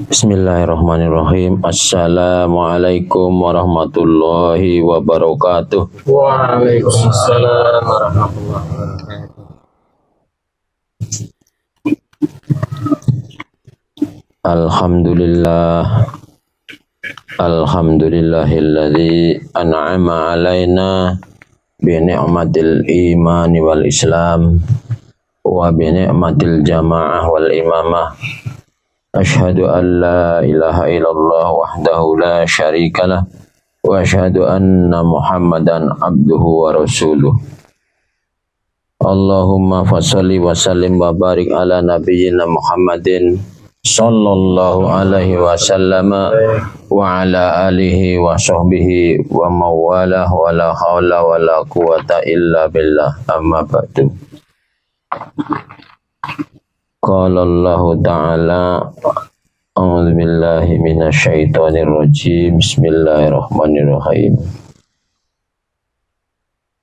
Bismillahirrahmanirrahim. Assalamualaikum warahmatullahi wabarakatuh. Waalaikumsalam warahmatullahi wabarakatuh. Alhamdulillahilladzi an'ama alaina bi ni'matil imani wal islam wa bi ni'matil jamaah wal imamah. Asyhadu an la ilaha illallah wahdahu la syarikalah wa asyhadu anna Muhammadan abduhu wa rasuluh. Allahumma fasholli wa sallim wa barik ala nabiyyina Muhammadin sallallahu alaihi wasallam wa ala alihi wa sahbihi wa mawalah wa la hawla wa la quwata illa billah, amma ba'du. Qala Allah ta'ala a'udzu billahi minasy syaithanir rajim. Bismillahirrahmanirrahim.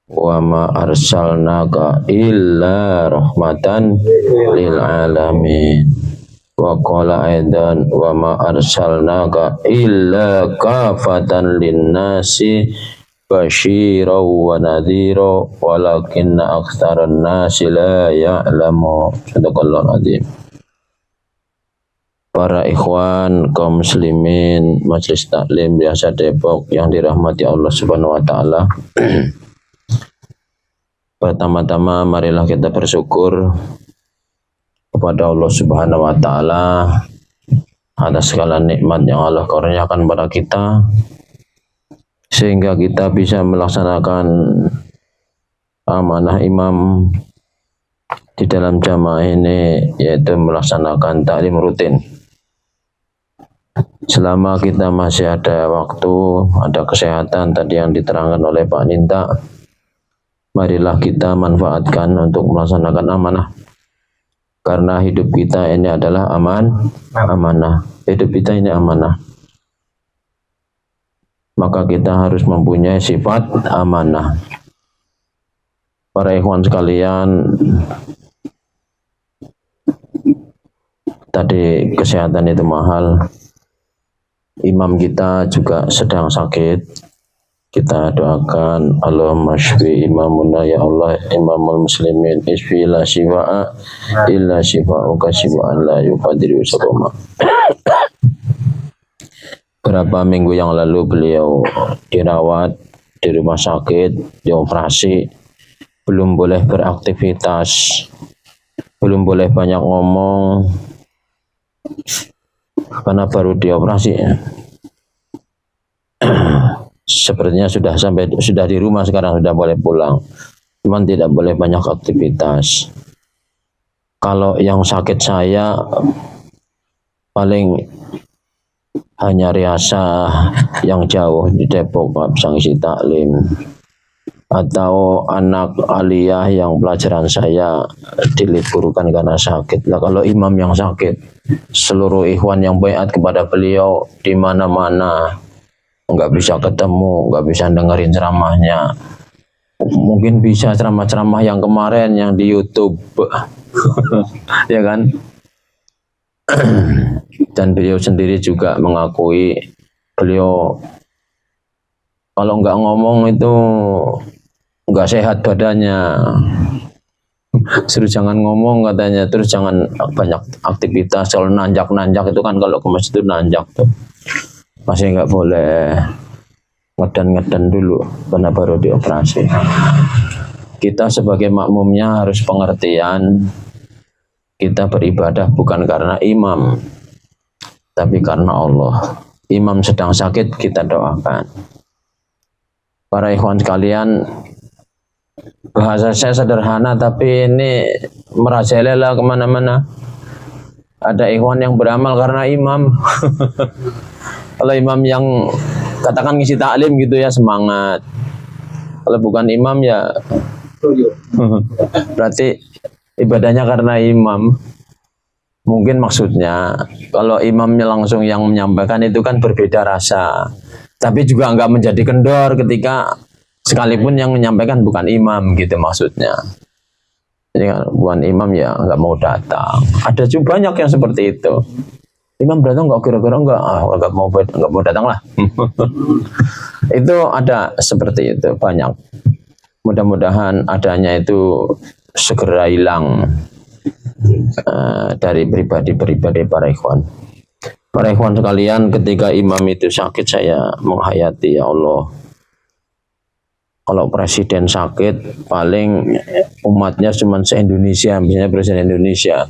Wa ma arsalnaka illa rahmatan lil alamin. Wa qala aidan wa ma arsalnaka illa kafatan linnasi basyiran wa nadhira walakinna aktsaran nasi la ya'lamu. Sadaqallahul azim. Para ikhwan kaum muslimin Majelis Taklim Biasa Depok yang dirahmati Allah Subhanahu wa taala. Pertama-tama marilah kita bersyukur kepada Allah Subhanahu wa taala atas segala nikmat yang Allah karuniakan kepada kita, sehingga kita bisa melaksanakan amanah imam di dalam jamaah ini, yaitu melaksanakan taklim rutin. Selama kita masih ada waktu, ada kesehatan tadi yang diterangkan oleh Pak Ninta, marilah kita manfaatkan untuk melaksanakan amanah. Karena hidup kita ini adalah amanah. Hidup kita ini amanah. Maka kita harus mempunyai sifat amanah. Para ikhwan sekalian, tadi kesehatan itu mahal. Imam kita juga sedang sakit. Kita doakan Allahumma shfi imamuna, ya Allah imamul muslimin, isfi la shifa'a illa shifa'uka shifa'an la yuqadiru saqama. Berapa minggu yang lalu beliau dirawat di rumah sakit, dioperasi, belum boleh beraktivitas, belum boleh banyak ngomong karena baru dioperasi. Sepertinya sudah di rumah sekarang, sudah boleh pulang, cuman tidak boleh banyak aktivitas. Kalau yang sakit saya paling hanya riasa yang jauh di Depok, nggak bisa ngisi taklim, atau anak aliyah yang pelajaran saya diliburkan karena sakit. Lah kalau imam yang sakit, seluruh ikhwan yang baiat kepada beliau di mana-mana, nggak bisa ketemu, nggak bisa dengerin ceramahnya. Mungkin bisa ceramah-ceramah yang kemarin yang di YouTube, ya kan? Dan beliau sendiri juga mengakui, beliau kalau nggak ngomong itu nggak sehat badannya. Suruh jangan ngomong katanya, terus jangan banyak aktivitas. Kalau nanjak-nanjak itu kan, kalau ke masjid itu nanjak tuh, masih nggak boleh ngedan-ngedan dulu karena baru dioperasi. Kita sebagai makmumnya harus pengertian, kita beribadah bukan karena imam, tapi karena Allah. Imam sedang sakit, kita doakan. Para ikhwan sekalian, bahasa saya sederhana tapi ini merajalela kemana-mana. Ada ikhwan yang beramal karena imam. Kalau imam yang katakan ngisi taklim gitu ya, semangat. Kalau bukan imam ya berarti ibadahnya karena imam. Mungkin maksudnya kalau imamnya langsung yang menyampaikan itu kan berbeda rasa. Tapi juga enggak menjadi kendor ketika sekalipun yang menyampaikan bukan imam gitu maksudnya. Jadi bukan imam ya enggak mau datang. Ada juga banyak yang seperti itu. Imam datang nggak, kira-kira nggak mau datang lah. Itu ada seperti itu banyak. Mudah-mudahan adanya itu segera hilang dari pribadi-pribadi para ikhwan. Para ikhwan sekalian, ketika imam itu sakit, saya menghayati, ya Allah, kalau presiden sakit paling umatnya cuma se-Indonesia, misalnya presiden Indonesia.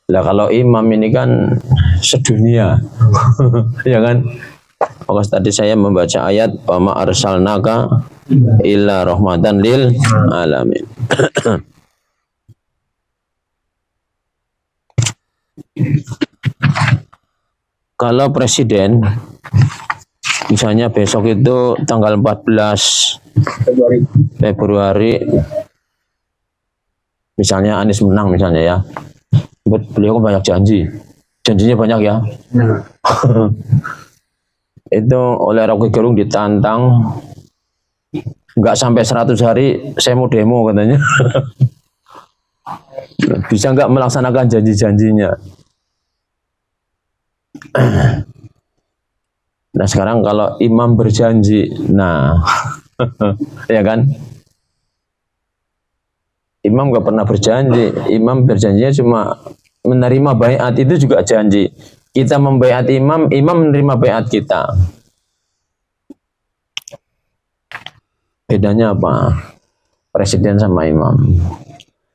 Lah kalau imam ini kan sedunia. Ya kan? Maka tadi saya membaca ayat wa ma arsalnaka illa rahmatan lil alamin. Kalau presiden misalnya besok itu tanggal 14 Februari misalnya Anies menang misalnya ya, beliau kan banyak janjinya banyak ya. Itu oleh Rocky Gerung ditantang nggak sampai 100 hari saya mau demo katanya. Bisa nggak melaksanakan janji-janjinya. Nah sekarang kalau imam berjanji, nah ya kan, imam nggak pernah berjanji. Imam berjanjinya cuma menerima baiat, itu juga janji. Kita membaiat imam, imam menerima baiat kita. Bedanya apa? Presiden sama imam.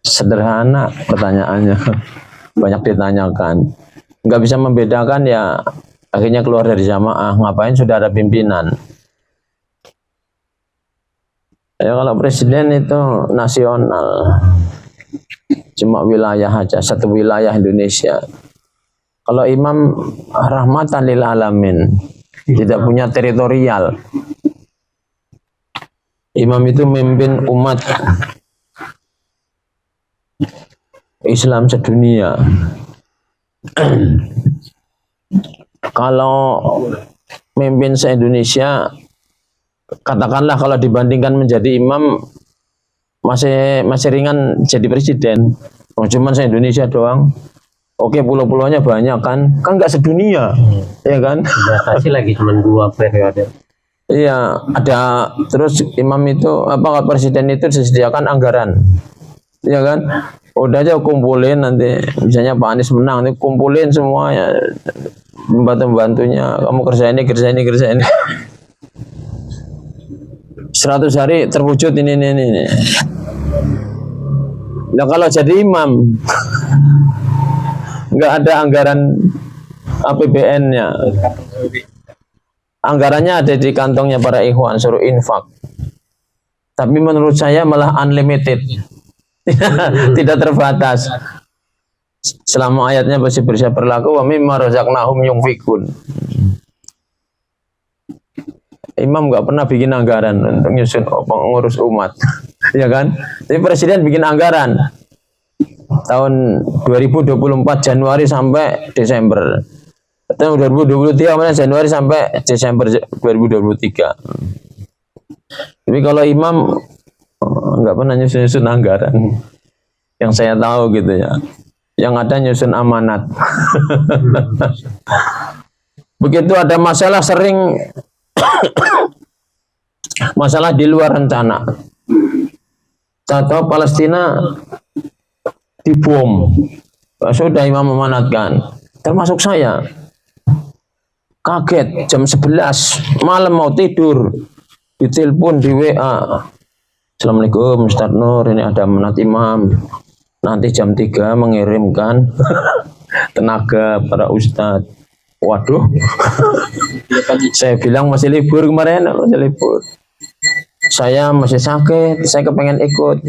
Sederhana pertanyaannya, banyak ditanyakan. Nggak bisa membedakan ya, akhirnya keluar dari jamaah. Ngapain sudah ada pimpinan? Ya kalau presiden itu nasional, cuma wilayah aja, satu wilayah Indonesia. Kalau imam rahmatan lil alamin, tidak punya teritorial. Imam itu memimpin umat Islam sedunia. Kalau memimpin se-Indonesia, katakanlah kalau dibandingkan menjadi imam masih ringan jadi presiden. Cuman se-Indonesia doang. Oke, pulau-pulaunya banyak kan nggak sedunia, ya kan? Dibatasi lagi cuma 2 periode. Iya, ada terus imam itu apa presiden itu disediakan anggaran, ya kan? Udah aja kumpulin nanti, misalnya Pak Anies menang, nanti kumpulin semua ya, pembantu-pembantunya, kamu kerja ini. 100 hari terwujud ini. Nah kalau jadi imam nggak ada anggaran APBN-nya, anggarannya ada di kantongnya para ikhwan, suruh infak. Tapi menurut saya malah unlimited, tidak terbatas. Selama ayatnya masih bersih berlaku, wa mimma razaqnahum yunfikun. Imam nggak pernah bikin anggaran untuk nyusun ngurus umat, ya kan? Tapi presiden bikin anggaran tahun 2024 Januari sampai Desember. Tahun 2023 mana Januari sampai Desember 2023. Tapi kalau imam nggak pernah nyusun anggaran, yang saya tahu gitu ya. Yang ada nyusun amanat. Begitu ada masalah sering masalah di luar rencana. Contoh Palestina dibom, sudah imam memanatkan, termasuk saya. Kaget jam 11 malam mau tidur, ditelepon di WA, Assalamualaikum Ustaz Nur, ini ada amanat imam, nanti jam 3 mengirimkan tenaga para ustadz. Waduh, saya bilang masih libur kemarin, masih libur. Saya masih sakit, saya kepengen ikut.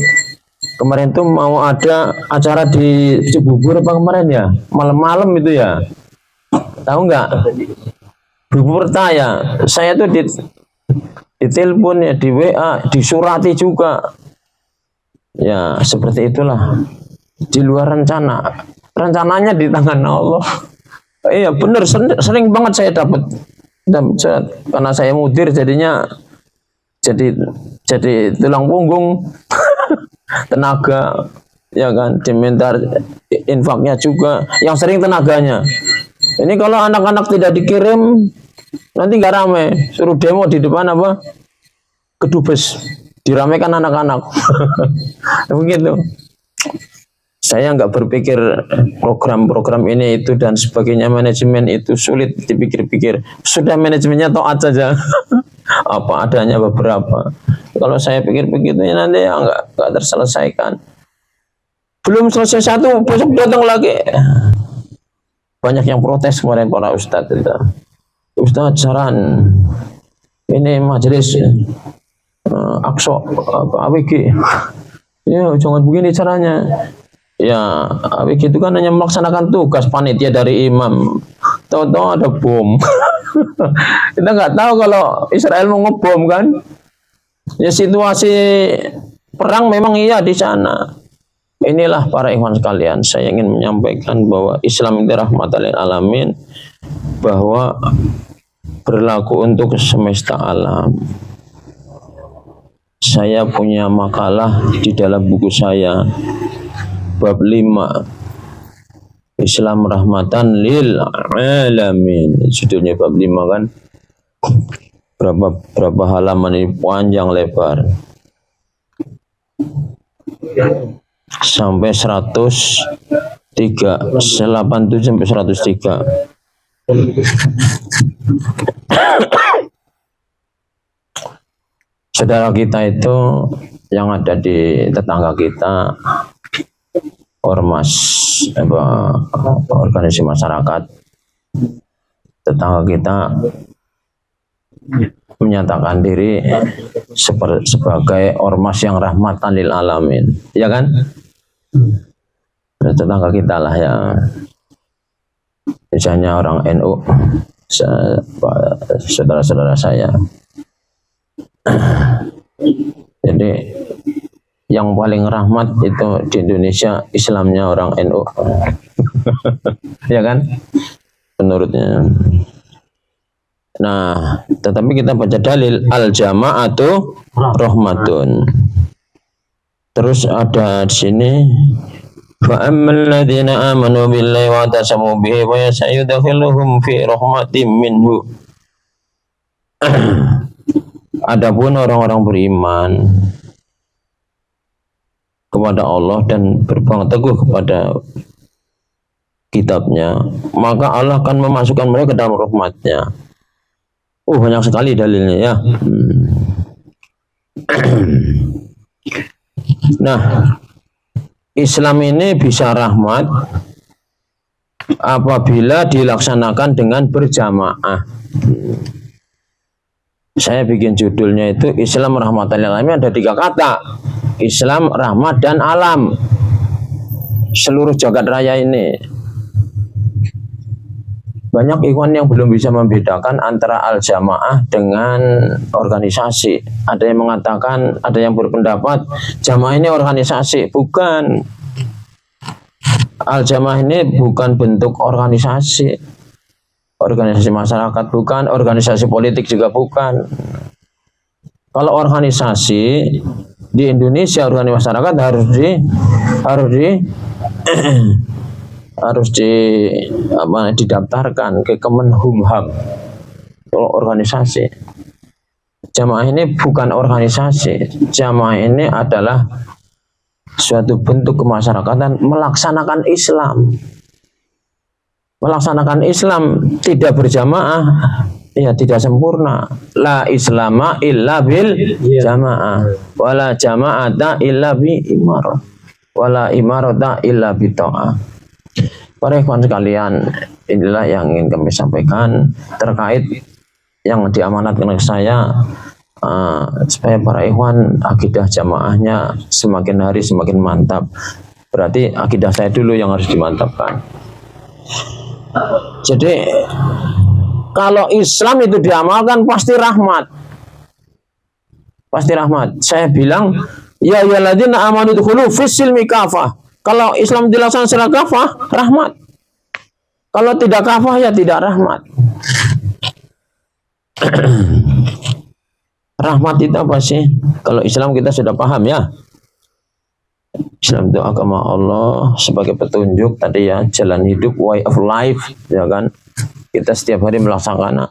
Kemarin tuh mau ada acara di Cibubur apa kemarin ya, malam-malam itu ya. Tahu nggak? Bubur tanya, saya tuh ditelepon ya, di WA, disurati juga. Ya seperti itulah, di luar rencana. Rencananya di tangan Allah. Iya benar, sering banget saya dapat karena saya mudir jadinya jadi tulang punggung. Tenaga, ya kan, diminta infaknya juga, yang sering tenaganya. Ini kalau anak-anak tidak dikirim, nanti nggak rame. Suruh demo di depan apa? Kedubes. Diramaikan anak-anak. Begitu. Saya nggak berpikir program-program ini itu dan sebagainya, manajemen itu sulit dipikir-pikir. Sudah manajemennya taat saja. Apa adanya beberapa. Kalau saya pikir-pikir itu nanti ya nggak terselesaikan. Belum selesai satu, besok datang lagi. Banyak yang protes kemarin para ustadz itu. Ustadz saran ini majelis Aqsa AWG. Ya jangan begini caranya. Ya AWG itu kan hanya melaksanakan tugas panitia dari imam. Tahu-tahu ada bom. Kita nggak tahu kalau Israel mau ngebom kan. Ya situasi perang memang iya di sana. Inilah para ikhwan sekalian, saya ingin menyampaikan bahwa Islam itu rahmatan lil alamin, bahwa berlaku untuk semesta alam. Saya punya makalah di dalam buku saya bab 5 Islam rahmatan lil alamin. Judulnya bab 5 kan. Berapa halaman ini, panjang lebar. Sampai 103, 87 sampai 103. Saudara kita itu yang ada di tetangga kita, ormas, organisasi masyarakat, tetangga kita menyatakan diri sebagai ormas yang rahmatan lil alamin, ya kan? Tetangga kita lah ya, misalnya orang NU, saudara-saudara saya. Jadi yang paling rahmat itu di Indonesia Islamnya orang NU, ya kan? Menurutnya. Nah, tetapi kita baca dalil al jama'atu rahmatun. Terus ada di sini fa ammal ladzina amanu billahi wa tasamu bihi wa sayudkhiluhum fi rahmatin minhu. Adapun orang-orang beriman kepada Allah dan berpegang teguh kepada kitabnya, maka Allah akan memasukkan mereka ke dalam rahmatnya. Banyak sekali dalilnya ya. Nah, Islam ini bisa rahmat apabila dilaksanakan dengan berjamaah. Saya bikin judulnya itu Islam rahmatan lil alamin, ada 3 kata. Islam, rahmat, dan alam. Seluruh jagat raya ini. Banyak ikhwan yang belum bisa membedakan antara al-jamaah dengan organisasi. Ada yang mengatakan, ada yang berpendapat jamaah ini organisasi. Bukan. Al-jamaah ini bukan bentuk organisasi. Organisasi masyarakat bukan, organisasi politik juga bukan. Kalau organisasi di Indonesia, organisasi masyarakat harus didaftarkan ke Kemenhumham. Kalau organisasi, jamaah ini bukan organisasi. Jamaah ini adalah suatu bentuk kemasyarakatan melaksanakan Islam. Melaksanakan Islam tidak berjamaah, ya tidak sempurna. La islama illa bil jamaah, wala jama'ata illa bi imarah, wala imarata illa bi ta'ah. Para ikhwan sekalian, inilah yang ingin kami sampaikan terkait yang diamanatkan ke saya, supaya para ikhwan akidah jamaahnya semakin hari semakin mantap. Berarti akidah saya dulu yang harus dimantapkan. Jadi kalau Islam itu diamalkan pasti rahmat. Pasti rahmat. Saya bilang, ya ayyuhalladzina amanu dkhulu fis silmi kafah. Kalau Islam dilaksanakan secara kafah, rahmat. Kalau tidak kafah, ya tidak rahmat. Rahmat itu apa sih? Kalau Islam kita sudah paham ya. Islam itu agama Allah sebagai petunjuk tadi ya, jalan hidup, way of life, ya kan? Kita setiap hari melaksanakan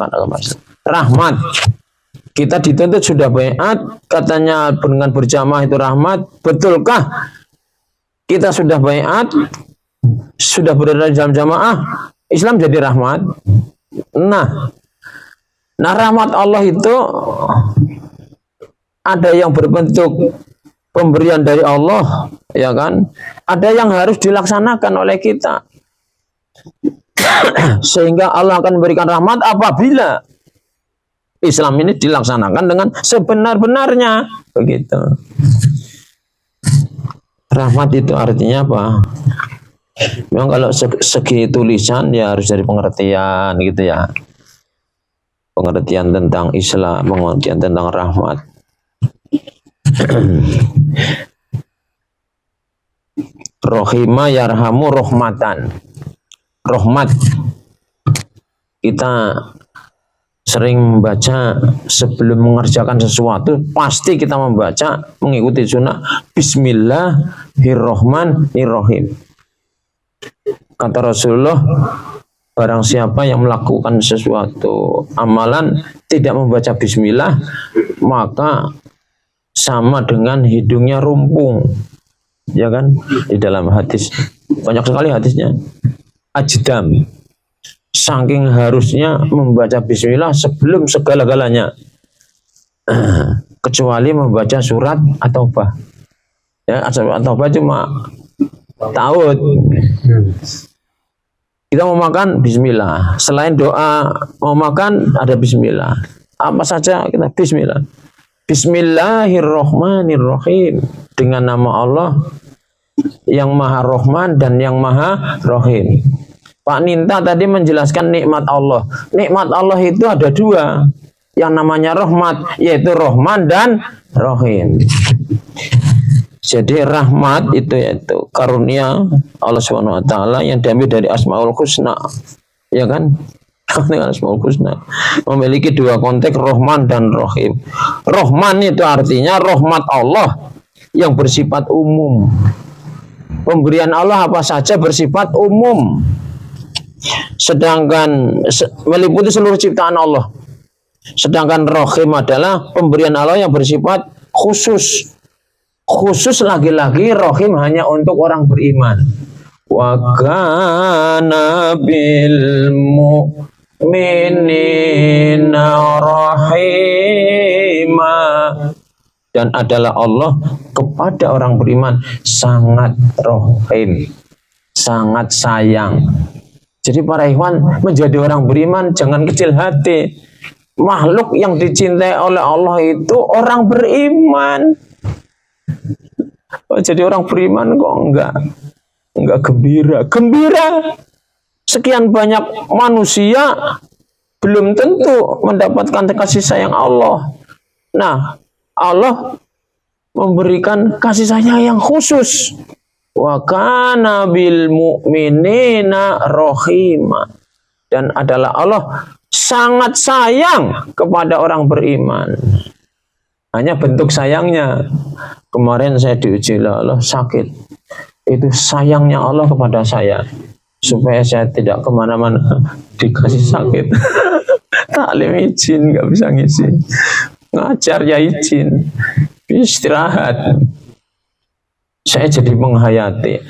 agama Islam. Rahmat. Kita dituntut sudah baiat, katanya dengan berjamaah itu rahmat. Betulkah kita sudah baiat, sudah berada dalam jamaah, Islam jadi rahmat? Nah rahmat Allah itu ada yang berbentuk pemberian dari Allah, ya kan? Ada yang harus dilaksanakan oleh kita. Sehingga Allah akan memberikan rahmat apabila Islam ini dilaksanakan dengan sebenar-benarnya, begitu. Rahmat itu artinya apa? Memang kalau segi tulisan ya harus dari pengertian gitu ya. Pengertian tentang Islam, pengertian tentang rahmat. Rohima yarhamu rohmatan. Rahmat. Kita sering membaca sebelum mengerjakan sesuatu, pasti kita membaca mengikuti sunnah Bismillahirrahmanirrahim. Kata Rasulullah, barang siapa yang melakukan sesuatu amalan tidak membaca bismillah, maka sama dengan hidungnya rumpung. Ya kan? Di dalam hadis banyak sekali hadisnya. Ajdam. Saking harusnya membaca bismillah sebelum segala-galanya. Kecuali membaca surat At-Taubah. Ya, At-Taubah cuma ta'awud. Kita mau makan bismillah. Selain doa mau makan ada bismillah. Apa saja kita bismillah. Bismillahirrahmanirrahim. Dengan nama Allah yang Maha Rahman dan yang Maha Rahim. Pak Ninta tadi menjelaskan nikmat Allah. Nikmat Allah itu ada dua. Yang namanya rahmat, yaitu Rahman dan Rahim. Jadi rahmat itu yaitu karunia Allah Subhanahu wa taala yang diambil dari Asmaul Husna. Ya kan? Asmaul Husna memiliki dua konteks, Rahman dan Rahim. Rahman itu artinya rahmat Allah yang bersifat umum. Pemberian Allah apa saja bersifat umum. Sedangkan meliputi seluruh ciptaan Allah. Sedangkan Rahim adalah pemberian Allah yang bersifat khusus. Khusus lagi-lagi Rahim hanya untuk orang beriman. Wa kana bil mu'minina rahima. Dan adalah Allah kepada orang beriman sangat rahim, sangat sayang. Jadi para ikhwan, menjadi orang beriman jangan kecil hati. Makhluk yang dicintai oleh Allah itu orang beriman. Jadi orang beriman kok enggak gembira. Gembira. Sekian banyak manusia belum tentu mendapatkan kasih sayang Allah. Nah, Allah memberikan kasih sayang yang khusus. Wa kana bil mu'minina rahima. Dan adalah Allah sangat sayang kepada orang beriman. Hanya bentuk sayangnya. Kemarin saya diuji Allah sakit. Itu sayangnya Allah kepada saya. Supaya saya tidak kemana-mana dikasih sakit. Taklim izin, nggak bisa ngisi. Ngajar ya izin. Istirahat. Saya jadi menghayati.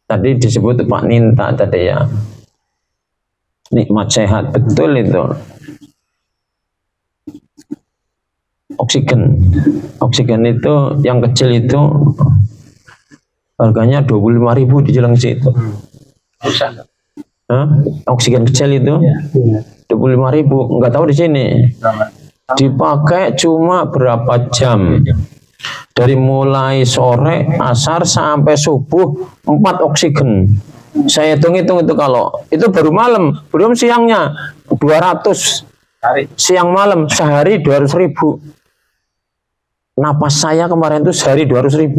Tadi disebut Pak Ninta tadi ya. Nikmat sehat, betul itu. Oksigen itu yang kecil itu harganya 25.000 di Cilengsi itu. Oksigen kecil itu 25.000, nggak tahu di sini. Dipakai cuma berapa jam? Dari mulai sore, asar sampai subuh 4 oksigen. Saya hitung-hitung itu kalau itu baru malam, belum siangnya 200. Siang malam sehari 200.000. Napas saya kemarin itu sehari 200.000.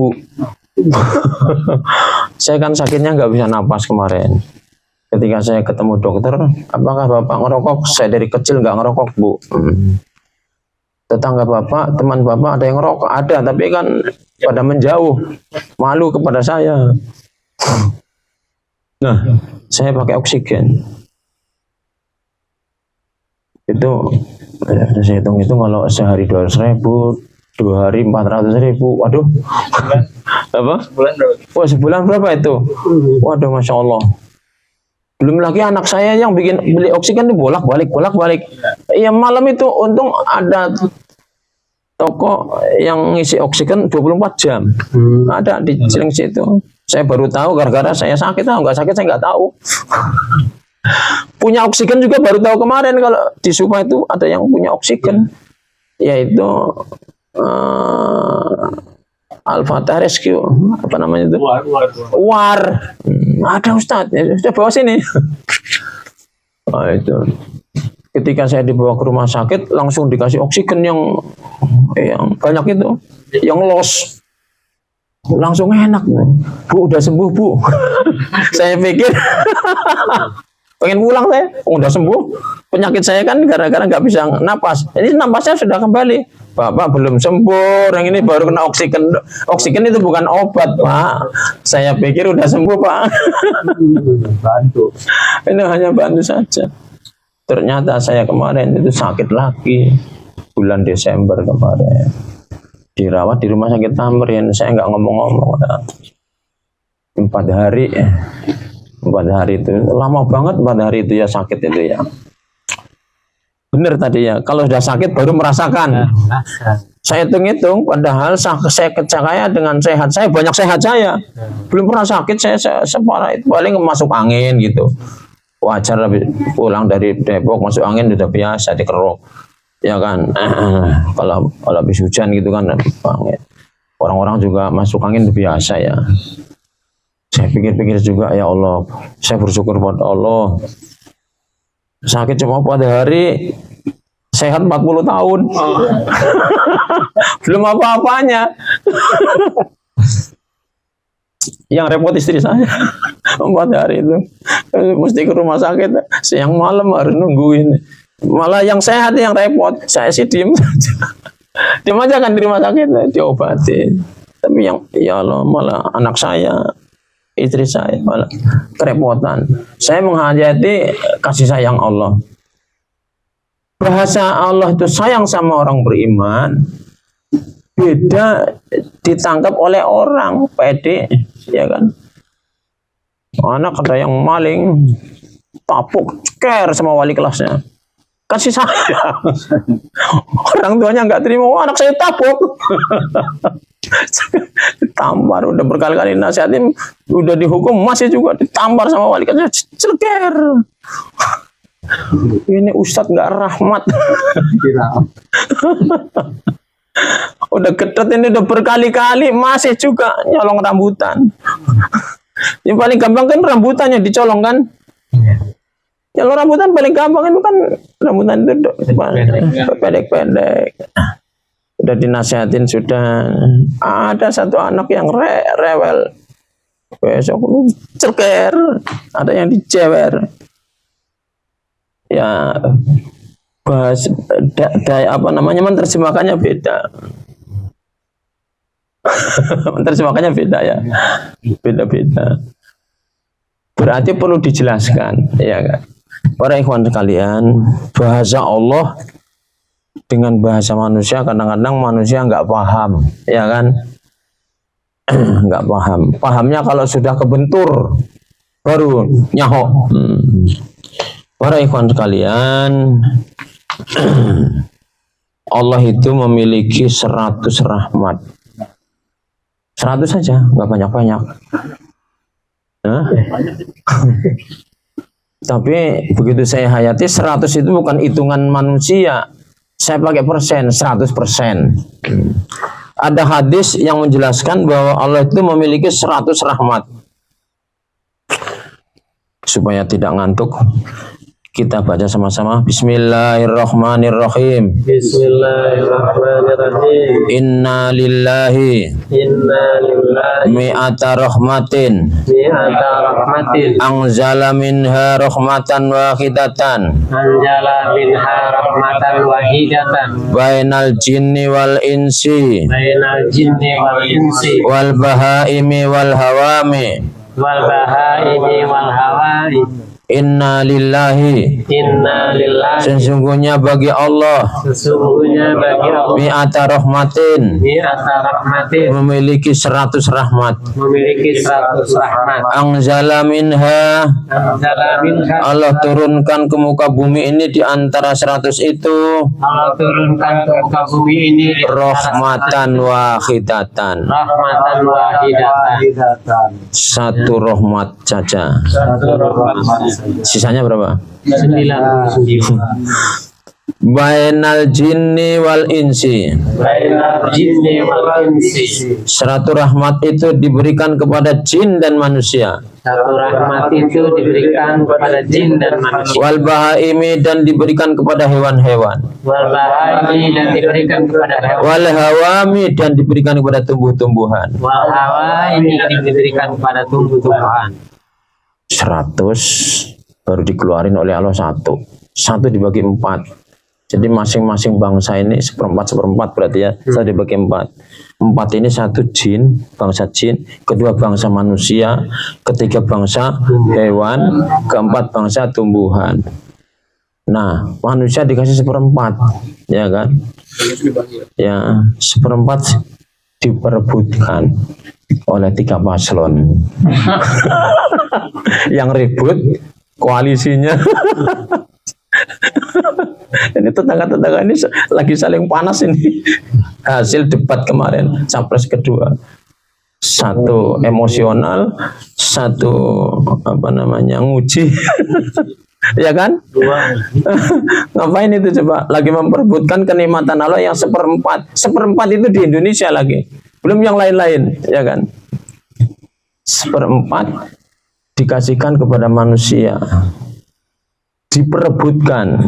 Saya kan sakitnya nggak bisa napas kemarin. Ketika saya ketemu dokter, apakah Bapak ngerokok? Saya dari kecil nggak ngerokok, Bu. Tetangga Bapak, teman Bapak ada yang ngerokok? Ada, tapi kan pada menjauh. Malu kepada saya. Nah, saya pakai oksigen. Itu saya hitung-hitung kalau sehari 200.000, 2 hari 400.000, waduh. Apa? Bulan berapa? Wah, sebulan berapa itu? Waduh, masya Allah. Belum lagi anak saya yang beli oksigen itu bolak-balik. Iya, malam itu untung ada toko yang ngisi oksigen 24 jam. Ada di Cilengsi itu. Saya baru tahu gara-gara saya sakit. Nggak sakit saya nggak tahu. Punya oksigen juga baru tahu kemarin kalau di Supa itu ada yang punya oksigen, yaitu Al-Fatah Rescue, apa namanya itu? War. Ada Ustadz, ya, sudah bawa sini. Nah, itu. Ketika saya dibawa ke rumah sakit, langsung dikasih oksigen yang banyak itu, yang los. Langsung enak, Bu, udah sembuh, Bu. Saya pikir pengen pulang saya, udah sembuh. Penyakit saya kan gara-gara nggak bisa napas. Ini napasnya sudah kembali. Bapak belum sembuh, yang ini baru kena oksigen. Oksigen itu bukan obat, Pak. Saya pikir udah sembuh, Pak. Bantu. Ini hanya bantu saja. Ternyata saya kemarin itu sakit lagi. Bulan Desember kemarin. Dirawat di rumah sakit Tamrin. Saya nggak ngomong-ngomong. 4 hari. 4 hari itu lama banget. 4 hari itu ya sakit itu ya. Bener tadi ya. Kalau sudah sakit baru merasakan. Saya hitung-hitung. Padahal saya kecakaya dengan sehat. Saya banyak sehat saya. Belum pernah sakit. Saya separah itu paling masuk angin gitu. Wajar pulang dari Depok masuk angin udah biasa dikeruk. Ya kan, kalau habis hujan gitu kan, orang-orang juga masuk angin biasa ya. Saya pikir-pikir juga, ya Allah, saya bersyukur pada Allah. Sakit cuma 4 hari, sehat 40 tahun. Belum apa-apanya. Yang repot istri saya 4 hari itu, mesti ke rumah sakit, siang malam harus nungguin. Malah yang sehat yang repot, saya sih diem saja. Diem aja kan di rumah sakit, diobatin. Tapi yang ya Allah, malah anak saya, istri saya malah kerepotan. Saya menghayati kasih sayang Allah. Bahasa Allah itu sayang sama orang beriman beda ditangkap oleh orang pede, ya kan? Anak ada yang maling, tapuk, ceker sama wali kelasnya. Kasih sayang. Orang tuanya nggak terima, oh, anak saya tapuk. Ditampar, udah berkali-kali nasihatin, udah dihukum, masih juga ditampar sama wali kelasnya, ceker. Ini ustadz nggak rahmat. Udah gedot ini udah berkali-kali masih juga nyolong rambutan. Yang paling gampang kan rambutannya dicolong kan. Kalau rambutan paling gampang itu kan rambutan itu pendek-pendek. Udah dinasihatin sudah. Ada satu anak yang rewel. Besok ceker, ada yang dicewer. Ya bahas apa namanya menerjemahkannya beda. Menerjemahkannya beda ya. Beda-beda. Berarti perlu dijelaskan, ya kan? Para ikhwan sekalian, bahasa Allah dengan bahasa manusia kadang-kadang manusia nggak paham, ya kan? Nggak paham. Pahamnya kalau sudah kebentur baru nyahok. Para ikhwan sekalian, Allah itu memiliki 100 rahmat. 100 saja, nggak banyak-banyak. Tapi begitu saya hayati 100 itu bukan hitungan manusia. Saya pakai persen, 100%. Ada hadis yang menjelaskan bahwa Allah itu memiliki 100 rahmat. Supaya tidak ngantuk, kita baca sama-sama. Bismillahirrahmanirrahim. Bismillahirrahmanirrahim. Inna lillahi mi'ata rahmatin anzala minha rahmatan wahidatan bainal jinni wal insi wal bahaimi wal hawami Inna lillahi, Inna lillahi, sesungguhnya bagi Allah, sesungguhnya bagi Allah mi'ata rahmatin, mi'ata rahmatin, memiliki 100 rahmat. memiliki 100 rahmat. Anzala minha, Anzala minha, Allah turunkan ke muka bumi ini di antara 100 itu Allah turunkan ke muka bumi ini rahmatan wahidatan, rahmatan wahidatan. satu rahmat saja. Satu rahmat. Sisanya berapa? 99. Bainal jinni wal insi. Bainal jinni wal insi. 100 rahmat itu diberikan kepada jin dan manusia. Satu rahmat itu diberikan kepada jin dan manusia. Wal bahaimi, dan diberikan kepada hewan-hewan. Wal bahari, dan diberikan kepada hewan. Wal hawami, dan diberikan kepada tumbuh-tumbuhan. Wal hawa, ini diberikan kepada tumbuh-tumbuhan. 100 baru dikeluarin oleh Allah satu dibagi 4. Jadi masing-masing bangsa ini seperempat berarti ya, satu dibagi 4 ini satu jin, bangsa jin, kedua bangsa manusia, ketiga bangsa hewan, keempat bangsa tumbuhan. Nah, manusia dikasih 1/4, ya kan? Ya, 1/4 diperebutkan oleh 3 paslon. Yang ribut koalisinya. Ini tetangga-tetangga ini lagi saling panas ini. Hasil debat kemarin, capres kedua. Satu emosional, satu nguji. Ya kan? Ngapain itu coba? Lagi memperebutkan kenikmatan Allah yang 1/4. 1/4 itu di Indonesia lagi. Belum yang lain-lain, ya kan? 1/4 dikasihkan kepada manusia, diperebutkan,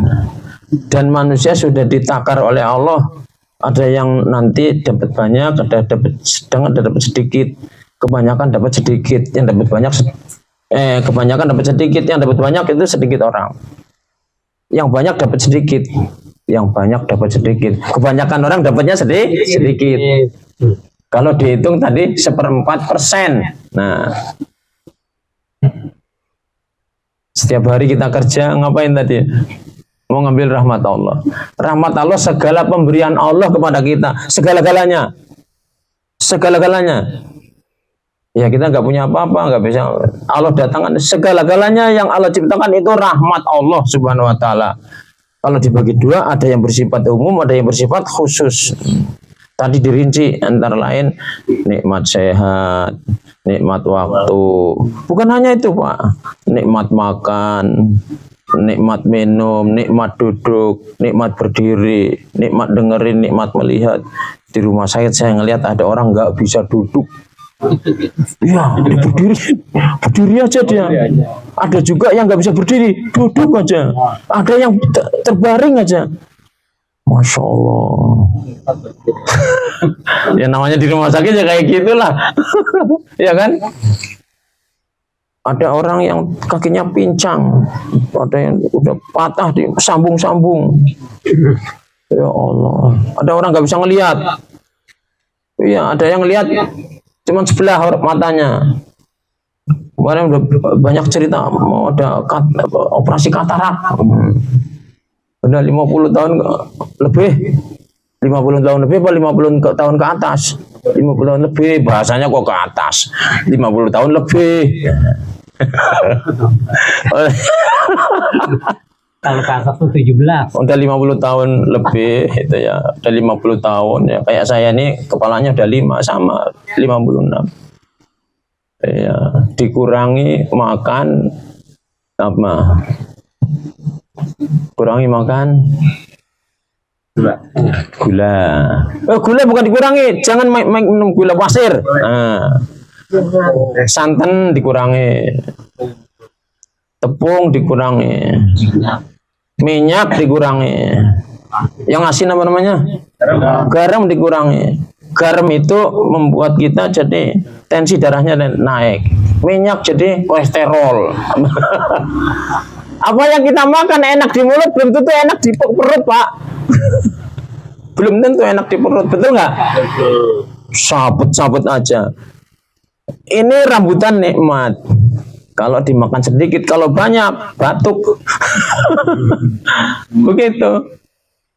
dan manusia sudah ditakar oleh Allah. Ada yang nanti dapat banyak, ada dapat sedang, ada dapat sedikit. Kebanyakan dapat sedikit, yang dapat banyak kebanyakan dapat sedikit, yang dapat banyak itu sedikit orang. Yang banyak dapat sedikit, yang banyak dapat sedikit. Kebanyakan orang dapatnya sedikit. Kalau dihitung tadi 1/4%. Nah, setiap hari kita kerja ngapain tadi? Mau ngambil rahmat Allah. Rahmat Allah, segala pemberian Allah kepada kita, segala-galanya. Segala-galanya. Ya, kita nggak punya apa-apa, nggak bisa. Allah datangkan segala-galanya yang Allah ciptakan itu rahmat Allah Subhanahu wa taala. Kalau dibagi 2, ada yang bersifat umum, ada yang bersifat khusus. Tadi dirinci antara lain nikmat sehat, nikmat waktu. Bukan hanya itu, Pak. Nikmat makan, nikmat minum, nikmat duduk, nikmat berdiri, nikmat dengerin, nikmat melihat. Di rumah saya ngelihat ada orang nggak bisa duduk. Iya, dia berdiri aja dia. Ada juga yang nggak bisa berdiri, duduk aja. Ada yang terbaring aja. Masya Allah. Ya namanya di rumah sakit ya kayak gitulah. Ya kan? Ada orang yang kakinya pincang, ada yang udah patah di sambung-sambung. Ya Allah. Ada orang nggak bisa ngelihat. Iya, ada yang lihat cuma sebelah matanya. Kemarin udah banyak cerita mau ada operasi katarak. Udah 50 tahun lebih. 50 tahun lebih apa 50 tahun ke atas? 50 tahun lebih, bahasanya kok ke atas. 50 tahun lebih. Kalau ke atas tuh 17. Udah 50 tahun lebih itu ya. Udah 50 tahun ya. Kayak saya nih kepalanya udah 5 sama 56. Ya, dikurangi makan apa? Kurangi makan gula. Gula bukan dikurangi, jangan minum gula pasir. Nah, santan dikurangi, tepung dikurangi, minyak dikurangi, yang asin apa namanya? Garam dikurangi. Garam itu membuat kita jadi tensi darahnya naik. Minyak jadi kolesterol. Apa yang kita makan enak di mulut belum tentu enak di perut, Pak. Belum tentu enak di perut, betul nggak? Sabut-sabut aja. Ini rambutan nikmat. Kalau dimakan sedikit, kalau banyak batuk. Begitu.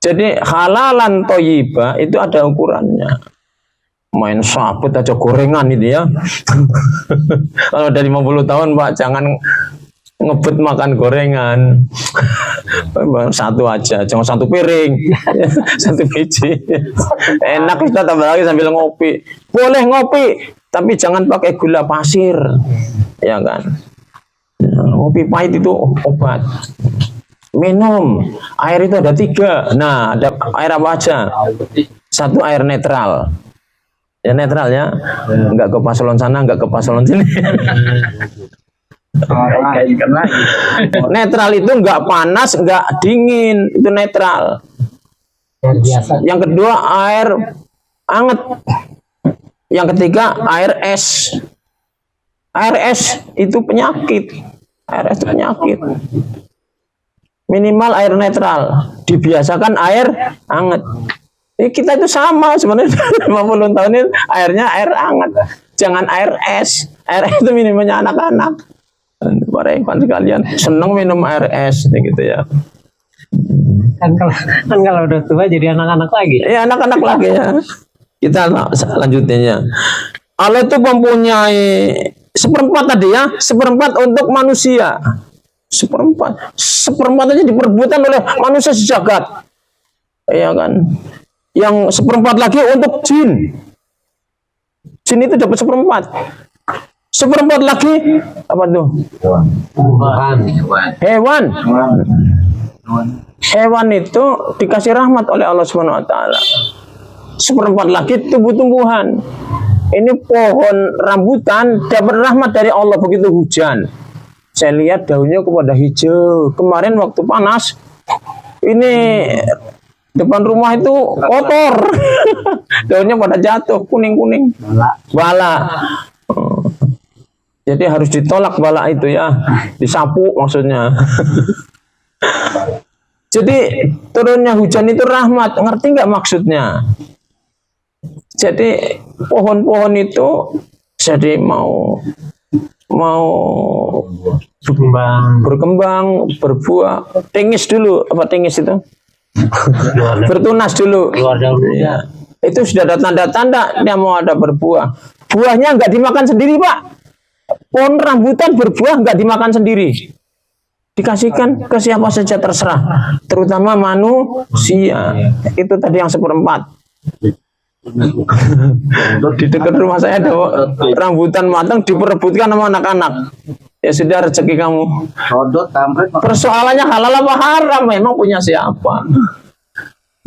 Jadi halalan thayyibah itu ada ukurannya. Main sabut aja gorengan itu ya. Kalau udah 50 tahun Pak, jangan ngebut makan gorengan. Satu aja, jangan satu piring. Satu biji. Enak kita tambah lagi sambil ngopi. Boleh ngopi, tapi jangan pakai gula pasir. Ya kan? Ngopi pahit itu obat. Minum air itu ada 3. Nah, ada air apa aja? Satu air netral. Ya netral ya. Enggak ke paslon sana, enggak ke paslon sini. Netral itu enggak panas, enggak dingin, itu netral. Yang kedua air hangat. Yang ketiga air es. Air es itu penyakit. Air es itu penyakit. Minimal air netral, dibiasakan air hangat. Kita itu sama sebenarnya 50 tahun ini airnya air hangat, jangan air es. Air es itu minumnya anak-anak. Para ikhwan sekalian seneng minum air es gitu ya. Kan kalau udah tua jadi anak-anak lagi. Ya anak-anak lagi ya. Kita lanjutinnya. Allah itu mempunyai seperempat tadi ya, seperempat untuk manusia. Seperempat aja diperebutkan oleh manusia sejagat, ya kan? Yang seperempat lagi untuk jin. Jin itu dapat seperempat. Seperempat lagi apa tuh? Hewan. Hewan itu dikasih rahmat oleh Allah Subhanahu Wa Taala. Seperempat lagi tumbuh-tumbuhan. Ini pohon rambutan dapat rahmat dari Allah begitu hujan. Saya lihat daunnya kepada hijau. Kemarin waktu panas, ini depan rumah itu kotor. Daunnya pada jatuh, kuning-kuning. Bala. Jadi harus ditolak bala itu ya. Disapu maksudnya. Jadi turunnya hujan itu rahmat. Ngerti nggak maksudnya? Jadi pohon-pohon itu jadi mau berkembang, berbuah. Tingis dulu, apa tingis itu? Bertunas dulu. Ya. Itu sudah ada tanda-tanda dia mau ada berbuah. Buahnya nggak dimakan sendiri, Pak. Pohon rambutan berbuah nggak dimakan sendiri. Dikasihkan ke siapa saja terserah, terutama manusia. Itu tadi yang seperempat. Di dekat rumah saya ada rambutan matang diperebutkan sama anak-anak. Ya sudah rezeki kamu. Persoalannya halal apa haram? Memang punya siapa?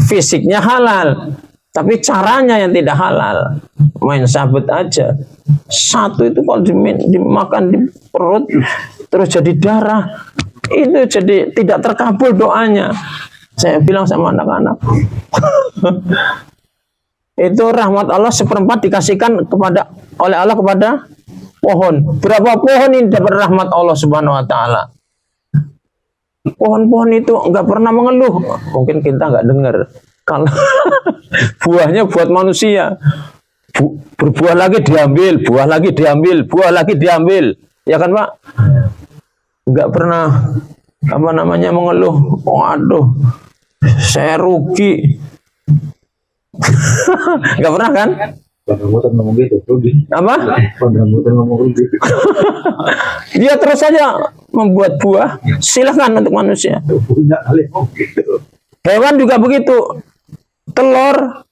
Fisiknya halal, tapi caranya yang tidak halal. Main sabut aja. Satu itu kalau dimakan di perut terus jadi darah, itu jadi tidak terkabul doanya. Saya bilang sama anak-anak. Itu rahmat Allah seperempat dikasihkan oleh Allah kepada pohon. Berapa pohon ini dapat rahmat Allah Subhanahu Wa Taala? Pohon-pohon itu nggak pernah mengeluh. Mungkin kita nggak dengar. Kalau buahnya buat manusia, berbuah lagi diambil, buah lagi diambil, buah lagi diambil, ya kan Pak? Nggak pernah mengeluh. Waduh, saya rugi. Nggak pernah kan? Rambutan ngomong gitu, rugi. Apa? Rambutan ngomong rugi. Dia terus saja membuat buah. Silakan untuk manusia. Punya kali gitu. Hewan juga begitu. Telur,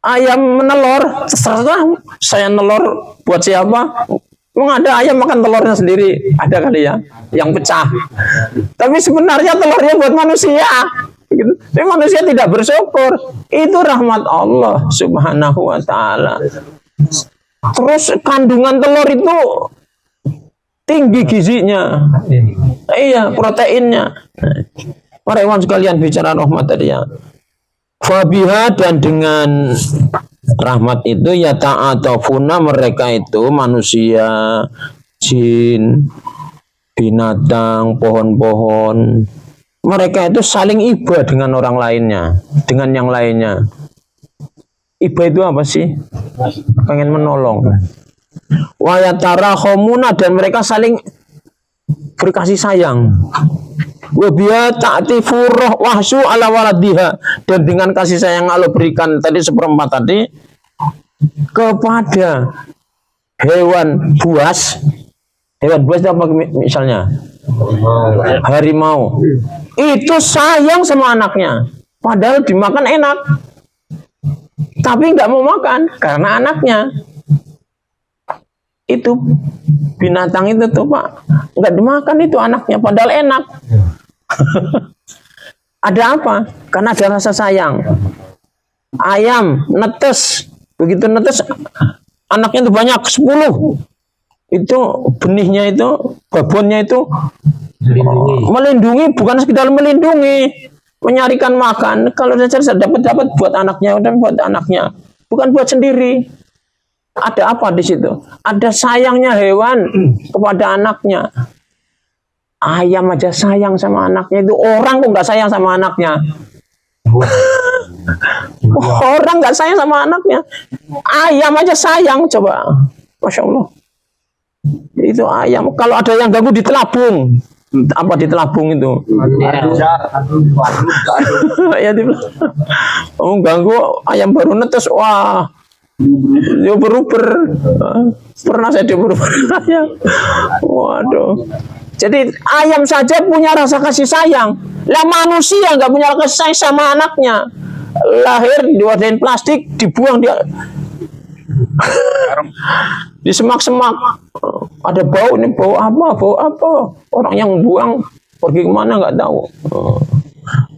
ayam menelor, terserah saya nelor buat siapa. Memang ada ayam makan telurnya sendiri, ada kali ya, yang pecah. Tapi sebenarnya telurnya buat manusia. Tapi manusia tidak bersyukur. Itu rahmat Allah Subhanahu Wa Taala. Terus kandungan telur itu tinggi gizinya. Iya, proteinnya. Para hewan sekalian bicara rahmat tadi ya. Fabiha, dan dengan rahmat itu ya ta'atafuna, mereka itu manusia, jin, binatang, pohon-pohon, mereka itu saling iba dengan orang lainnya, dengan yang lainnya. Iba itu apa sih? Pengen menolong. Wa yatarahumuna, dan mereka saling berkasih sayang. Wa biya ta'tifu roh wahsu ala waladiha, dan dengan kasih sayang Allah berikan tadi seperempat tadi kepada hewan buas. Hewan buas apa misalnya? Harimau. Itu sayang sama anaknya. Padahal dimakan enak. Tapi nggak mau makan karena anaknya. Itu binatang itu tuh Pak, nggak dimakan itu anaknya padahal enak. Ada apa? Karena ada rasa sayang. Ayam netes, begitu netes anaknya itu banyak 10. Itu benihnya itu, babonnya itu melindungi, bukan sekedar melindungi, menyarikan makan. Kalau saya dapat buat anaknya dan buat anaknya, bukan buat sendiri. Ada apa di situ? Ada sayangnya hewan kepada anaknya. Ayam aja sayang sama anaknya, itu orang kok nggak sayang sama anaknya? Orang nggak sayang sama anaknya. Ayam aja sayang, coba. Masya Allah. Itu ayam. Kalau ada yang ganggu ditelabung. Apa ditelabung itu? Ya ganggu ayam baru netes, wah. Dia beruber. Pernah saya diuber ayam. Waduh. Jadi ayam saja punya rasa kasih sayang. Lah manusia nggak punya kasih sayang sama anaknya. Lahir diwadahin plastik, dibuang dia di semak-semak. Ada bau, ini bau apa? Bau apa? Orang yang buang pergi kemana nggak tahu.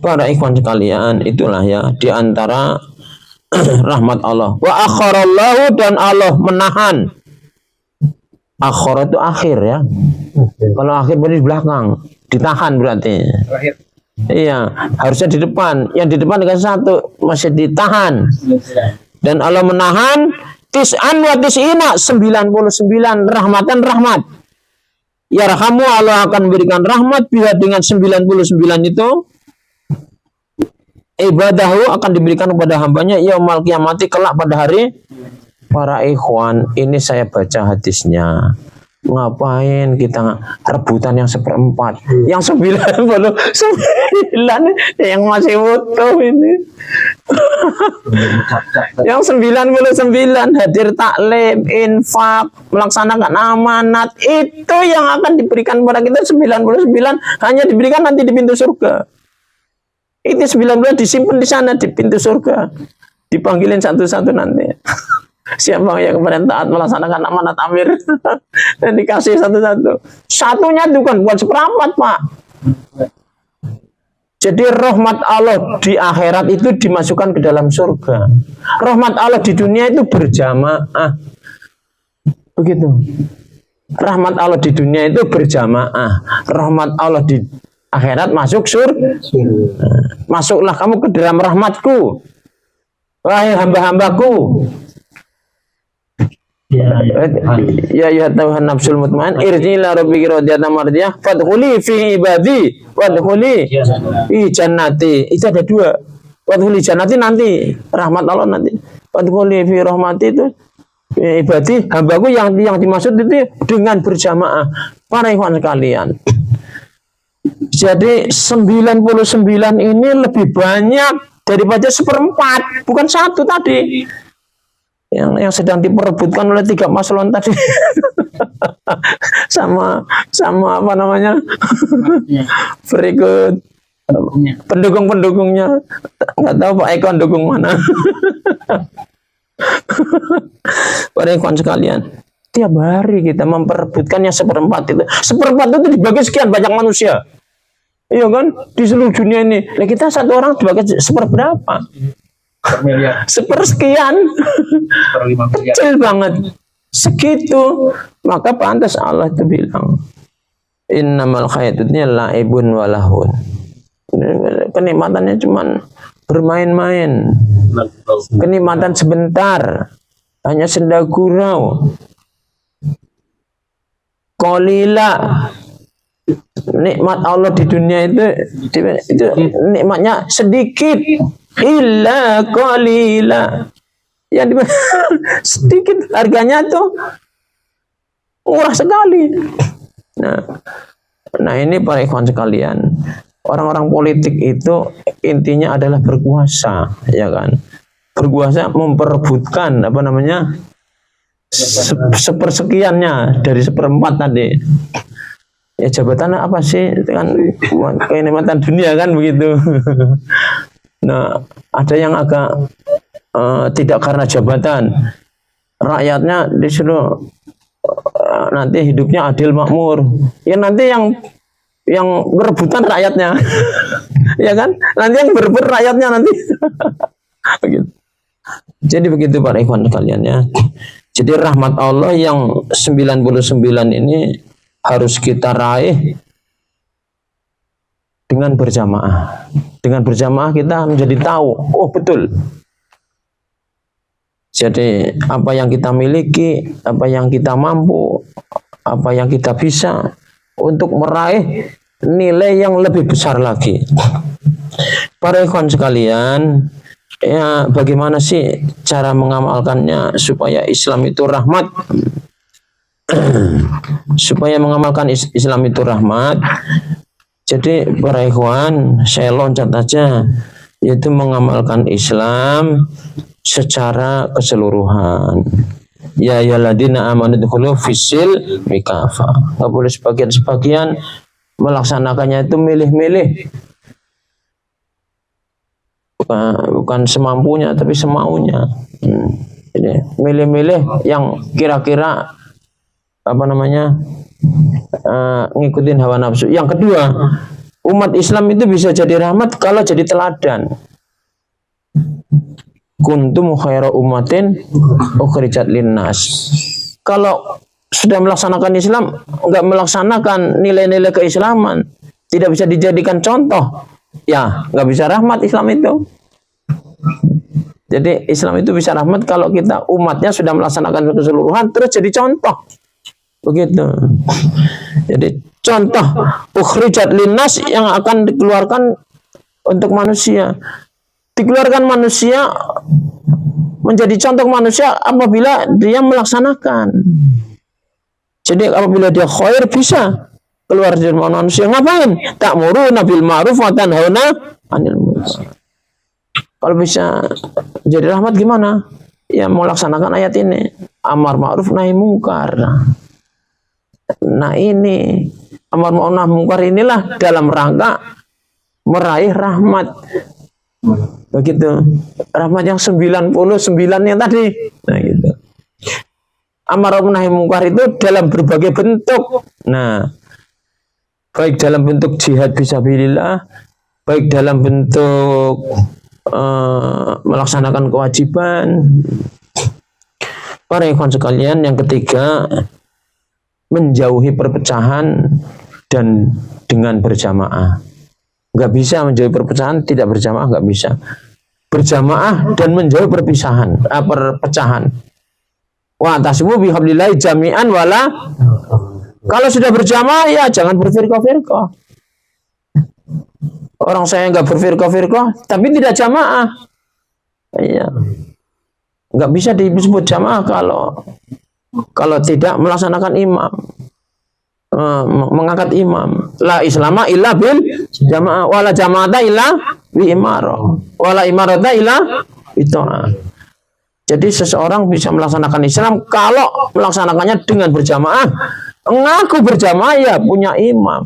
Para ikhwan sekalian, itulah ya di antara rahmat Allah. Wa akharallahu, dan Allah menahan. Akhir itu akhir ya. Kalau akhir berarti di belakang, ditahan berarti. Iya, harusnya di depan. Yang di depan dengan satu masih ditahan. Dan Allah menahan tis'an wa tis'ina, 99 rahmatan rahmat. Ya rahmu, Allah akan berikan rahmat biha dengan 99 itu. Ibadahu akan diberikan kepada hambanya yaumal qiyamati, kelak pada hari. Para ikhwan, ini saya baca hadisnya. Ngapain kita rebutan yang 1/4? Yang 99 yang masih utuh ini. Yang 99 hadir taklim, infak, melaksanakan amanat, itu yang akan diberikan kepada kita. 99 hanya diberikan nanti di pintu surga. Itu 19 disimpan di sana di pintu surga. Dipanggilin satu-satu nanti. Siapa yang kemudian taat melaksanakan amanat amir dan dikasih satu-satu. Satunya itu kan bukan 1/4 Pak. Jadi rahmat Allah di akhirat itu dimasukkan ke dalam surga. Rahmat Allah di dunia itu berjamaah. Begitu. Rahmat Allah di dunia itu berjamaah. Rahmat Allah di akhirat masuk surga. Masuklah kamu ke dalam rahmatku, wahai hamba-hambaku. Ya Tuhan nafsul mutmain, irji'ila rabbiki radiyatan mardiyah, fadkhuli fi ibadi, wadkhuli fi jannati. Itu ada 2. Wadkhuli jannati nanti, rahmat Allah nanti. Wadkhuli fi rahmati itu ibadi, hambaku yang dimaksud itu dengan berjamaah. Para ikhwan sekalian. Jadi 99 ini lebih banyak daripada 1/4, bukan 1 tadi. Yang sedang diperebutkan oleh 3 paslon tadi. sama apa namanya? Berikut pendukung-pendukungnya. Nggak tahu Pak Eko dukung mana. Para ikhwan sekalian, tiap hari kita memperebutkan yang 1/4 itu. 1/4 itu dibagi sekian banyak manusia. Iya kan? Di seluruh dunia ini. Nah, kita satu orang dibagi seberapa? Sepersekian. Kecil banget. Segitu. Maka pantas Allah itu bilang, innamal hayatudnya la'ibun walahun. Kenikmatannya cuman bermain-main. Kenikmatan sebentar. Hanya senda gurau. Qalila. Nikmat Allah di dunia itu nikmatnya sedikit. Illa qalila. Yang sedikit, harganya tuh murah sekali. Nah, Nah ini para ikhwan sekalian, orang-orang politik itu intinya adalah berkuasa, ya kan? Berkuasa memperebutkan apa namanya sepersekiannya dari seperempat tadi. Ya jabatan apa sih? Itu kan kenikmatan dunia kan begitu. Nah ada yang agak tidak karena jabatan, rakyatnya disuruh nanti hidupnya adil makmur. Ya nanti yang berebutan rakyatnya, ya kan? Nanti yang berebut rakyatnya nanti. Begitu. Jadi begitu para ikhwan sekalian ya. Jadi rahmat Allah yang 99 ini harus kita raih dengan berjamaah. Dengan berjamaah kita menjadi tahu, oh betul. Jadi apa yang kita miliki, apa yang kita mampu, apa yang kita bisa untuk meraih nilai yang lebih besar lagi. Para ikhwan sekalian, ya bagaimana sih cara mengamalkannya supaya Islam itu rahmat? Supaya mengamalkan Islam itu rahmat. Jadi para ikhwan, saya loncat aja, yaitu mengamalkan Islam secara keseluruhan. Ya ayyuhalladzina amanu dkhulu fisil mikafa. Enggak boleh sebagian-sebagian melaksanakannya itu milih-milih. Bukan semampunya tapi semaunya. Jadi milih-milih yang kira-kira apa namanya ngikutin hawa nafsu. Yang kedua, umat Islam itu bisa jadi rahmat kalau jadi teladan. Kuntum khairu ummatin ukhrijat linnas. Kalau sudah melaksanakan Islam, enggak melaksanakan nilai-nilai keislaman, tidak bisa dijadikan contoh, ya enggak bisa rahmat Islam itu. Jadi Islam itu bisa rahmat kalau kita umatnya sudah melaksanakan keseluruhan terus jadi contoh. Begitu. Jadi contoh ukhrijat linnas yang akan dikeluarkan untuk manusia. Dikeluarkan manusia menjadi contoh manusia apabila dia melaksanakan. Jadi apabila dia khair bisa keluar dari manusia. Ngapain? Ta'muruna bil ma'ruf wa tanhauna 'anil munkar. Kalau bisa jadi rahmat gimana? Ya melaksanakan ayat ini. Amar ma'ruf nahi mungkar. Nah ini amar ma'ruf nahi mungkar inilah dalam rangka meraih rahmat. Begitu. Rahmat yang 99 yang tadi. Nah gitu. Amar ma'ruf nahi mungkar itu dalam berbagai bentuk. Nah, baik dalam bentuk jihad fisabilillah, baik dalam bentuk melaksanakan kewajiban. Para ikhwan sekalian, yang ketiga, menjauhi perpecahan dan dengan berjamaah. Enggak bisa menjauhi perpecahan tidak berjamaah, enggak bisa. Berjamaah dan menjauhi perpecahan. Wa tasbu bihablillahi jami'an wala. Kalau sudah berjamaah ya jangan berfirqah-firqah. Orang saya enggak berfirqah-firqah tapi tidak jamaah. Iya. Enggak bisa disebut jamaah kalau tidak melaksanakan imam. Mengangkat imam. La islama illa bil jamaah wala jamaata illa bi imarah wala imarata illa bita'ah. Jadi seseorang bisa melaksanakan Islam kalau melaksanakannya dengan berjamaah. Ngaku berjamaah ya punya imam.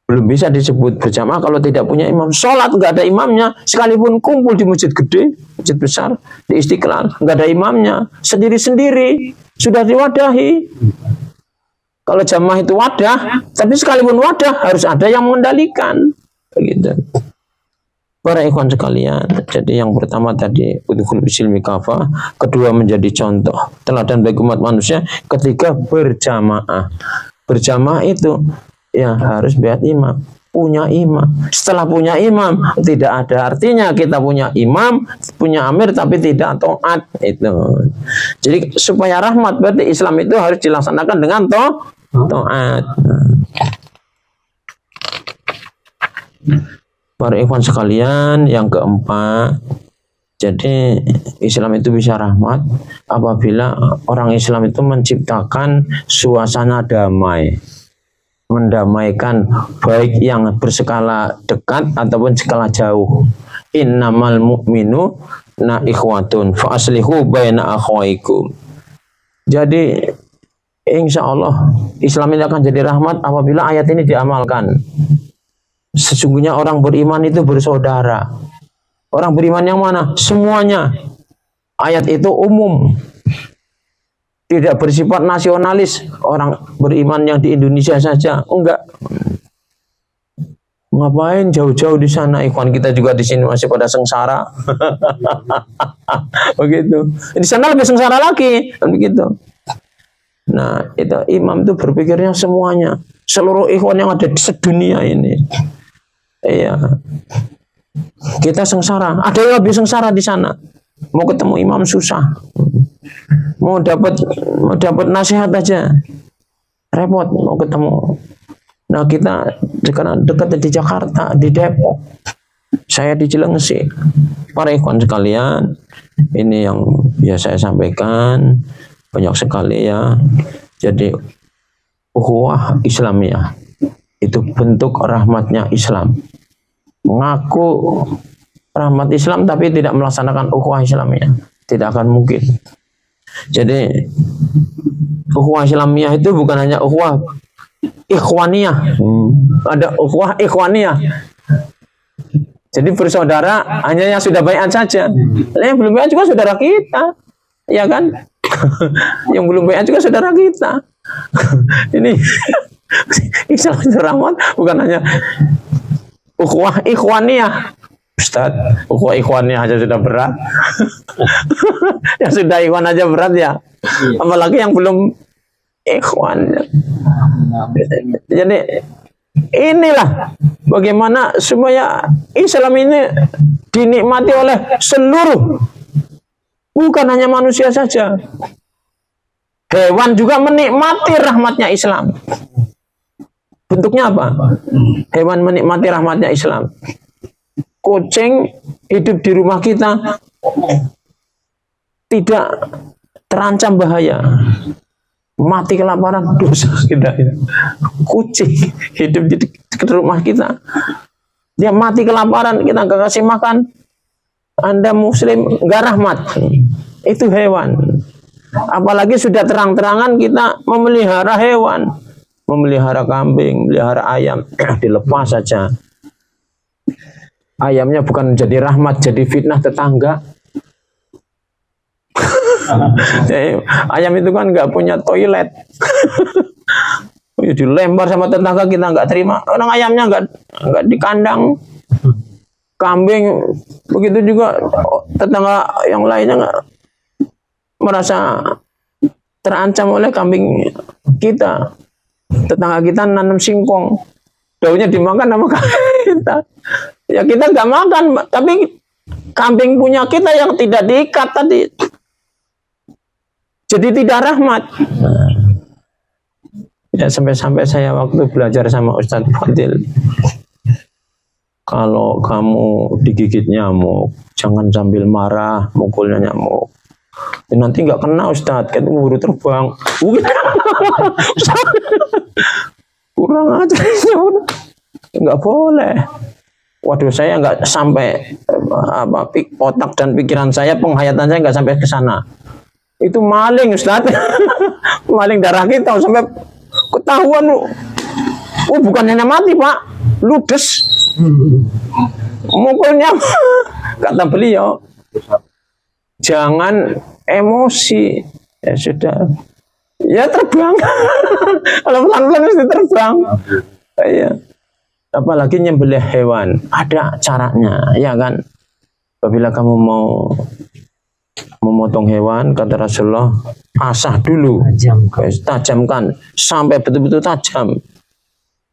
Belum bisa disebut berjamaah kalau tidak punya imam. Sholat nggak ada imamnya, sekalipun kumpul di masjid gede, masjid besar, di Istiqlal, nggak ada imamnya, sendiri-sendiri sudah diwadahi. Kalau jamaah itu wadah, tapi sekalipun wadah harus ada yang mengendalikan. Begitu. Para ikhwan sekalian, jadi yang pertama tadi udkhul silmi kafah, kedua menjadi contoh teladan bagi umat manusia, ketiga berjamaah. Berjamaah itu ya harus biat imam, punya imam. Setelah punya imam, tidak ada artinya kita punya imam, punya amir tapi tidak taat itu. Jadi supaya rahmat berarti Islam itu harus dilaksanakan dengan taat. Para ikhwan sekalian, yang keempat, Jadi Islam itu bisa rahmat apabila orang Islam itu menciptakan suasana damai, mendamaikan baik yang berskala dekat ataupun skala jauh. Innamal mu'minu na ikhwatun fa aslihu baina akhwaikum. Jadi insya Allah Islam ini akan jadi rahmat apabila ayat ini diamalkan. Sesungguhnya orang beriman itu bersaudara. Orang beriman yang mana? Semuanya. Ayat itu umum. Tidak bersifat nasionalis. Orang beriman yang di Indonesia saja. Enggak. Ngapain jauh-jauh di sana? Ikhwan kita juga di sini masih pada sengsara. Begitu. Di sana lebih sengsara lagi. Begitu. Nah, itu imam itu berpikirnya semuanya. Seluruh ikhwan yang ada di sedunia ini. Iya. Kita sengsara, ada yang lebih sengsara di sana. Mau ketemu imam susah. Mau dapat nasihat aja repot mau ketemu. Nah, kita sekarang dekat di Jakarta, di Depok. Saya di Cilengsi. Para ikhwan sekalian, ini yang biasa saya sampaikan banyak sekali ya. Jadi ukhuwah Islamiyah itu bentuk rahmatnya Islam. Mengaku rahmat Islam tapi tidak melaksanakan ukhuwah Islamiyah, tidak akan mungkin. Jadi ukhuwah Islamiyah itu bukan hanya ukhuwah ikhwaniyah, ada ukhuwah ikhwaniyah. Jadi bersaudara hanya yang sudah baiat saja. Yang belum baiat juga saudara kita, ya kan? Yang belum baiat juga saudara kita. Ini Islam itu rahmat bukan hanya ukhuwah ikhwaniyah. Ustaz, ukhuwah ikhwaniyah aja sudah berat. Yang sudah ikhwan aja berat ya. Apalagi yang belum ikhwan. Jadi inilah bagaimana supaya Islam ini dinikmati oleh seluruh, bukan hanya manusia saja. Hewan juga menikmati rahmatnya Islam. Bentuknya apa? Hewan menikmati rahmatnya Islam. Kucing hidup di rumah kita tidak terancam bahaya. Mati kelaparan dosa kita. Kucing hidup di rumah kita, dia mati kelaparan, kita nggak kasih makan. Anda Muslim nggak rahmat. Itu hewan. Apalagi sudah terang-terangan kita memelihara hewan. Memelihara kambing, memelihara ayam, dilepas saja. Ayamnya bukan jadi rahmat, jadi fitnah tetangga. Jadi, ayam itu kan nggak punya toilet. Dilempar sama tetangga, kita nggak terima. Orang ayamnya nggak di kandang. Kambing begitu juga, tetangga yang lainnya nggak merasa terancam oleh kambing kita. Tetangga kita nanam singkong, daunnya dimakan sama kita. Ya kita nggak makan, tapi kambing punya kita yang tidak diikat tadi. Jadi tidak rahmat. Ya sampai-sampai saya waktu belajar sama Ustadz Fadil, kalau kamu digigit nyamuk, jangan sambil marah mukulnya nyamuk. Ya, nanti nggak kena Ustadz, kan buru terbang. Kurang aja, nggak boleh. Waduh, saya nggak sampai otak dan pikiran saya, penghayatan saya nggak sampai ke sana. Itu maling Ustadz. Maling darah kita sampai ketahuan. Bukan hanya mati Pak, ludes. Mukulnya kata beliau, jangan emosi. Ya sudah, ya terbang. Kalau pelan-pelan mesti terbang. Ya. Apalagi nyembelih hewan, ada caranya, ya kan? Apabila kamu mau memotong hewan, kata Rasulullah, asah dulu, tajamkan sampai betul-betul tajam.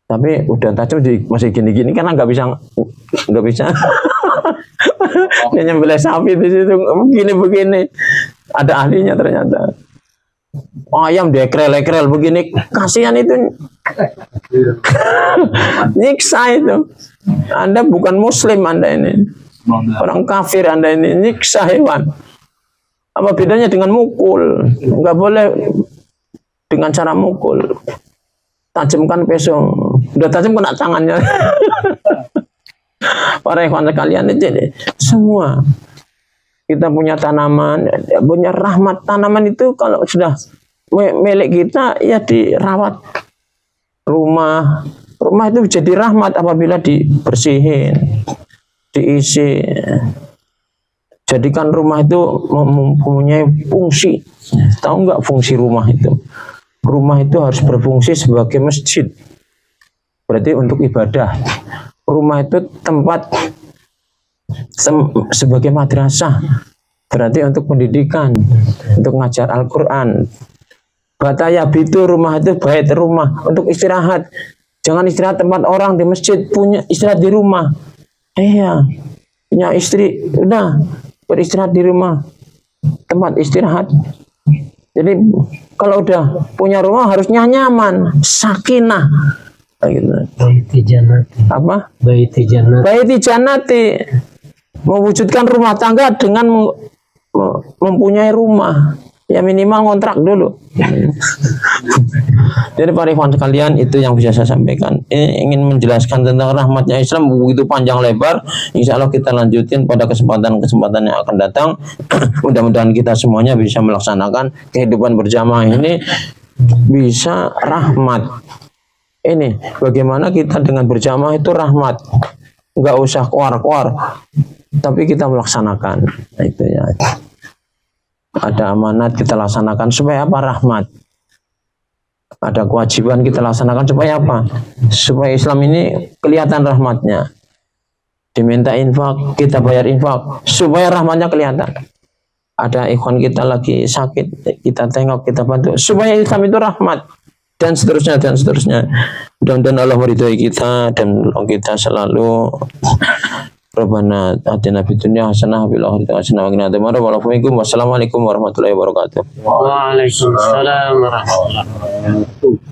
Tapi udah tajam masih gini-gini karena nggak bisa. Dia nyembelih sapi di situ begini. Ada ahlinya ternyata. Ayam dekrel-ekrel begini, kasihan itu. Nyiksa itu. Anda bukan Muslim Anda ini. Orang kafir Anda ini nyiksa hewan. Apa bedanya dengan mukul? Enggak boleh dengan cara mukul. Tajamkan pisau. Udah tajam kena tangannya. Para ikhwan sekalian ini semua kita punya tanaman, punya rahmat. Tanaman itu kalau sudah milik kita ya dirawat. Rumah itu jadi rahmat apabila dibersihin, diisi. Jadikan rumah itu mempunyai fungsi. Tahu nggak fungsi rumah itu? Rumah itu harus berfungsi sebagai masjid. Berarti untuk ibadah. Rumah itu tempat sebagai madrasah. Berarti untuk pendidikan, untuk ngajar Al-Quran. Bataya itu rumah itu bait rumah untuk istirahat. Jangan istirahat tempat orang di masjid, punya istirahat di rumah. Iya, punya istri, udah beristirahat di rumah, tempat istirahat. Jadi kalau udah punya rumah harusnya nyaman, sakinah. Gitu. Baiti jannati. Apa? Baiti jannati. Baiti jannati. Mewujudkan rumah tangga dengan mempunyai rumah. Ya minimal ngontrak dulu. Jadi para ikhwan sekalian, itu yang bisa saya sampaikan. Ini ingin menjelaskan tentang rahmatnya Islam begitu panjang lebar. Insya Allah kita lanjutin pada kesempatan-kesempatan yang akan datang. Mudah-mudahan kita semuanya bisa melaksanakan kehidupan berjamaah ini bisa rahmat. Ini bagaimana kita dengan berjamaah itu rahmat. Enggak usah kuar-kuar, tapi kita melaksanakan. Nah, itu ya. Ada amanat kita laksanakan supaya apa? Rahmat. Ada kewajiban kita laksanakan supaya apa? Supaya Islam ini kelihatan rahmatnya. Diminta infak, kita bayar infak supaya rahmatnya kelihatan. Ada ikhwan kita lagi sakit, kita tengok, kita bantu supaya Islam itu rahmat. Dan seterusnya, dan seterusnya. Mudah-mudahan Allah meridhai kita dan kita selalu Rabbana atina fid dunya hasanah wa fil akhirati hasanah wa qina adzabannar. Wassalamualaikum warahmatullahi wabarakatuh. Waalaikumsalam warahmatullahi wabarakatuh.